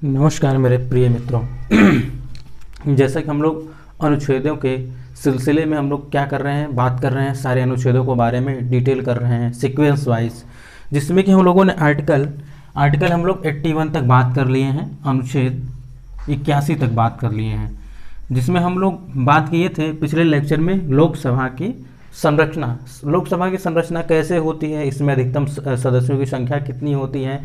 नमस्कार मेरे प्रिय मित्रों। जैसा कि हम लोग अनुच्छेदों के सिलसिले में हम लोग क्या कर रहे हैं, बात कर रहे हैं सारे अनुच्छेदों के बारे में डिटेल कर रहे हैं सीक्वेंस वाइज, जिसमें कि हम लोगों ने आर्टिकल हम लोग 81 तक बात कर लिए हैं, अनुच्छेद 81 तक बात कर लिए हैं, जिसमें हम लोग बात किए थे पिछले लेक्चर में लोकसभा की संरचना। लोकसभा की संरचना कैसे होती है, इसमें अधिकतम सदस्यों की संख्या कितनी होती है।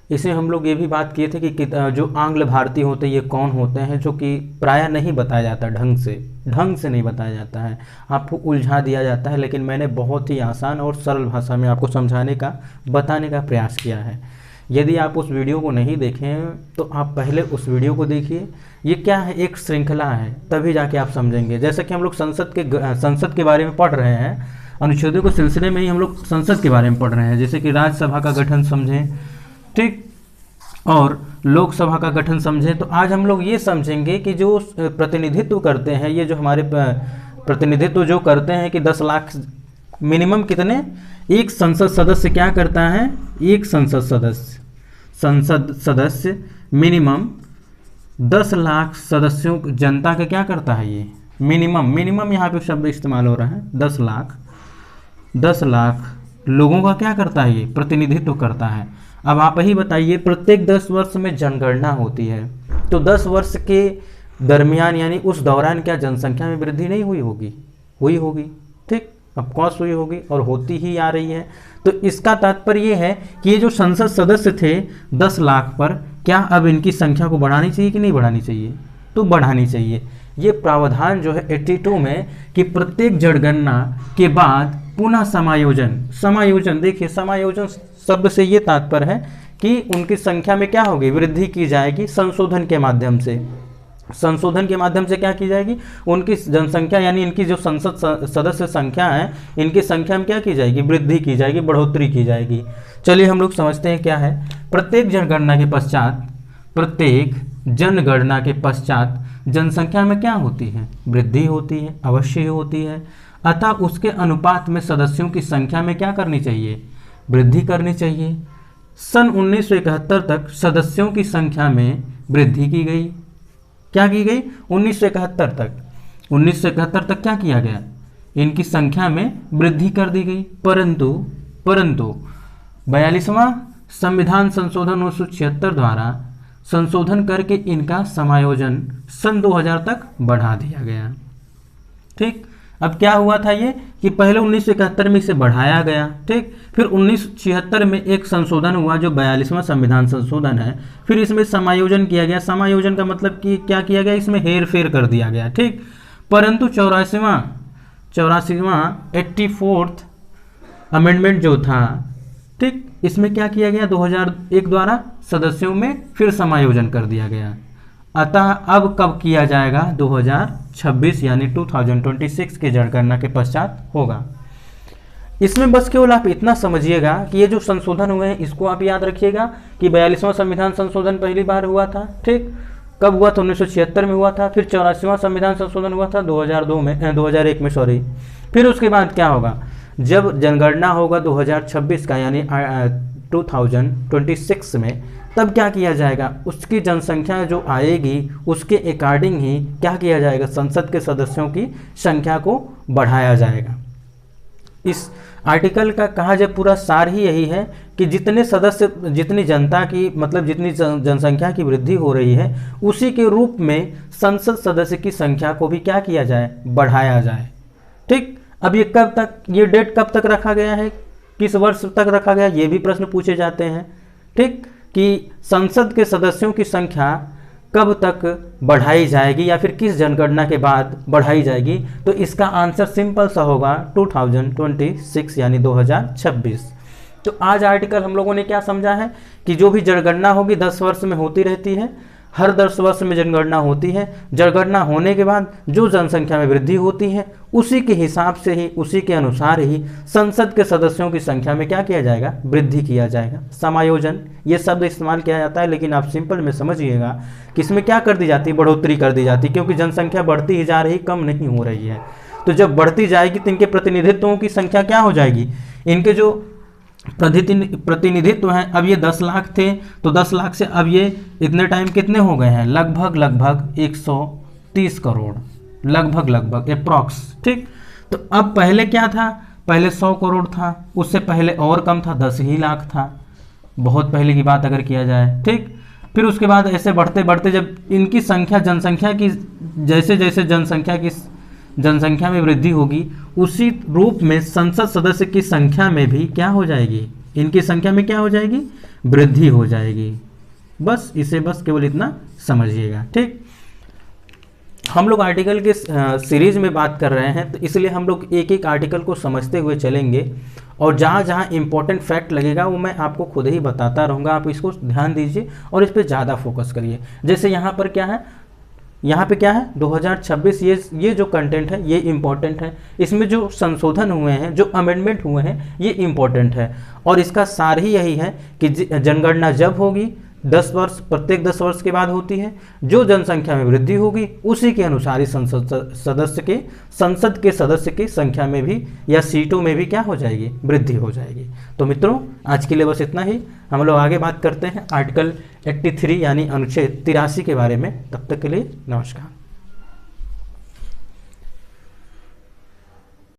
इसमें हम लोग ये भी बात किए थे कि जो आंग्ल भारतीय होते हैं ये कौन होते हैं, जो कि प्रायः नहीं बताया जाता, ढंग से नहीं बताया जाता है, आपको उलझा दिया जाता है। लेकिन मैंने बहुत ही आसान और सरल भाषा में आपको बताने का प्रयास किया है। यदि आप उस वीडियो को नहीं देखें तो आप पहले उस वीडियो को देखिए। ये क्या है, एक श्रृंखला है, तभी जाके आप समझेंगे। जैसा कि हम लोग संसद के बारे में पढ़ रहे हैं, अनुच्छेदों के सिलसिले में ही हम लोग संसद के बारे में पढ़ रहे हैं। जैसे कि राज्यसभा का गठन समझें, ठीक, और लोकसभा का गठन समझें। तो आज हम लोग ये समझेंगे कि जो प्रतिनिधित्व करते हैं, ये जो हमारे प्रतिनिधित्व जो करते हैं कि 10 लाख मिनिमम कितने, एक संसद सदस्य क्या करता है, एक संसद सदस्य मिनिमम 10 लाख सदस्यों जनता का क्या करता है, ये मिनिमम यहाँ पे शब्द इस्तेमाल हो रहा है, 10 लाख लोगों का क्या करता है, ये प्रतिनिधित्व करता है। अब आप ही बताइए, प्रत्येक 10 वर्ष में जनगणना होती है, तो 10 वर्ष के दरमियान यानी उस दौरान क्या जनसंख्या में वृद्धि नहीं हुई होगी, हुई होगी, ठीक, ऑफकोर्स हुई होगी और होती ही आ रही है। तो इसका तात्पर्य ये है कि ये जो संसद सदस्य थे 10 लाख पर, क्या अब इनकी संख्या को बढ़ानी चाहिए कि नहीं बढ़ानी चाहिए, तो बढ़ानी चाहिए। ये प्रावधान जो है 82 में कि प्रत्येक जनगणना के बाद पुनः समायोजन, देखिए समायोजन शब्द से ये तात्पर्य है कि उनकी संख्या में क्या होगी, वृद्धि की जाएगी संशोधन के माध्यम से। संशोधन के माध्यम से क्या की जाएगी, उनकी जनसंख्या यानी इनकी जो संसद सदस्य संख्या है, इनकी संख्या में क्या की जाएगी, वृद्धि की जाएगी, बढ़ोतरी की जाएगी। चलिए हम लोग समझते हैं क्या है। प्रत्येक जनगणना के पश्चात जनसंख्या में क्या होती है, वृद्धि होती है, अवश्य ही होती है। अतः उसके अनुपात में सदस्यों की संख्या में क्या करनी चाहिए, वृद्धि करनी चाहिए। सन 1971 तक सदस्यों की संख्या में वृद्धि की गई। क्या की गई, 1971 तक क्या किया गया, इनकी संख्या में वृद्धि कर दी गई। परंतु 42वां संविधान संशोधन 1976 द्वारा संशोधन करके इनका समायोजन सन 2000 तक बढ़ा दिया गया। ठीक, अब क्या हुआ था ये कि पहले 1971 में इसे बढ़ाया गया, ठीक, फिर 1976 में एक संशोधन हुआ जो 42वां संविधान संशोधन है, फिर इसमें समायोजन किया गया। समायोजन का मतलब कि क्या किया गया, इसमें हेर फेर कर दिया गया, ठीक। परंतु 84वां 84th अमेंडमेंट जो था, ठीक, इसमें क्या किया गया, 2001 द्वारा सदस्यों में फिर समायोजन कर दिया गया। अतः अब कब किया जाएगा, 2026 यानी 2026 की जनगणना के पश्चात होगा। इसमें बस केवल आप इतना समझिएगा कि ये जो संशोधन हुए हैं इसको आप याद रखिएगा कि 42वां संविधान संशोधन पहली बार हुआ था, ठीक, कब हुआ था, 1976 में हुआ था। फिर 84वां संविधान संशोधन हुआ था 2001 में, सॉरी। फिर उसके बाद क्या होगा, जब जनगणना होगा 2026 का यानी 2026 में, तब क्या किया जाएगा, उसकी जनसंख्या जो आएगी उसके अकॉर्डिंग ही क्या किया जाएगा, संसद के सदस्यों की संख्या को बढ़ाया जाएगा। इस आर्टिकल का कहा जाए पूरा सार ही यही है कि जितनी जनता की मतलब जितनी जनसंख्या की वृद्धि हो रही है, उसी के रूप में संसद सदस्य की संख्या को भी क्या किया जाए, बढ़ाया जाए, ठीक। अब ये कब तक, ये डेट कब तक रखा गया है, किस वर्ष तक रखा गया, ये भी प्रश्न पूछे जाते हैं, ठीक, कि संसद के सदस्यों की संख्या कब तक बढ़ाई जाएगी या फिर किस जनगणना के बाद बढ़ाई जाएगी। तो इसका आंसर सिंपल सा होगा 2026 यानी 2026। तो आज आर्टिकल हम लोगों ने क्या समझा है कि जो भी जनगणना होगी 10 वर्ष में होती रहती है, हर 10 वर्ष में जनगणना होती है। जनगणना होने के बाद जो जनसंख्या में वृद्धि होती है उसी के हिसाब से ही, उसी के अनुसार ही संसद के सदस्यों की संख्या में क्या किया जाएगा, वृद्धि किया जाएगा। समायोजन ये शब्द इस्तेमाल किया जाता है, लेकिन आप सिंपल में समझिएगा कि इसमें क्या कर दी जाती है, बढ़ोतरी कर दी जाती है, क्योंकि जनसंख्या बढ़ती ही जा रही, कम नहीं हो रही है। तो जब बढ़ती जाएगी तो इनके प्रतिनिधित्वों की संख्या क्या हो जाएगी, इनके जो प्रतिनिधित्व है। अब ये 10 लाख थे, तो 10 लाख से अब ये इतने टाइम कितने हो गए हैं, लगभग 130 करोड़, लगभग अप्रॉक्स। ठीक, तो अब पहले क्या था, पहले 100 करोड़ था, उससे पहले और कम था, 10 ही लाख था, बहुत पहले की बात अगर किया जाए। ठीक, फिर उसके बाद ऐसे बढ़ते बढ़ते जब इनकी संख्या, जनसंख्या की, जैसे जैसे जनसंख्या में वृद्धि होगी, उसी रूप में संसद सदस्य की संख्या में भी क्या हो जाएगी, इनकी संख्या में क्या हो जाएगी, वृद्धि हो जाएगी। बस इसे बस केवल इतना समझिएगा। ठीक, हम लोग आर्टिकल के सीरीज में बात कर रहे हैं, तो इसलिए हम लोग एक एक आर्टिकल को समझते हुए चलेंगे, और जहाँ जहाँ इंपॉर्टेंट फैक्ट लगेगा वो मैं आपको खुद ही बताता रहूँगा। आप इसको ध्यान दीजिए और इस पर ज़्यादा फोकस करिए। जैसे यहाँ पर क्या है, यहाँ पे क्या है 2026, ये जो कंटेंट है ये इम्पॉर्टेंट है। इसमें जो संशोधन हुए हैं, जो अमेंडमेंट हुए हैं, ये इम्पॉर्टेंट है। और इसका सार ही यही है कि जनगणना जब होगी 10 वर्ष, प्रत्येक 10 वर्ष के बाद होती है, जो जनसंख्या में वृद्धि होगी उसी के अनुसार ही संसद के सदस्य की संख्या में भी या सीटों में भी क्या हो जाएगी, वृद्धि हो जाएगी। तो मित्रों, आज के लिए बस इतना ही। हम लोग आगे बात करते हैं आर्टिकल 83 यानी अनुच्छेद 83 के बारे में। तब तक के लिए नमस्कार।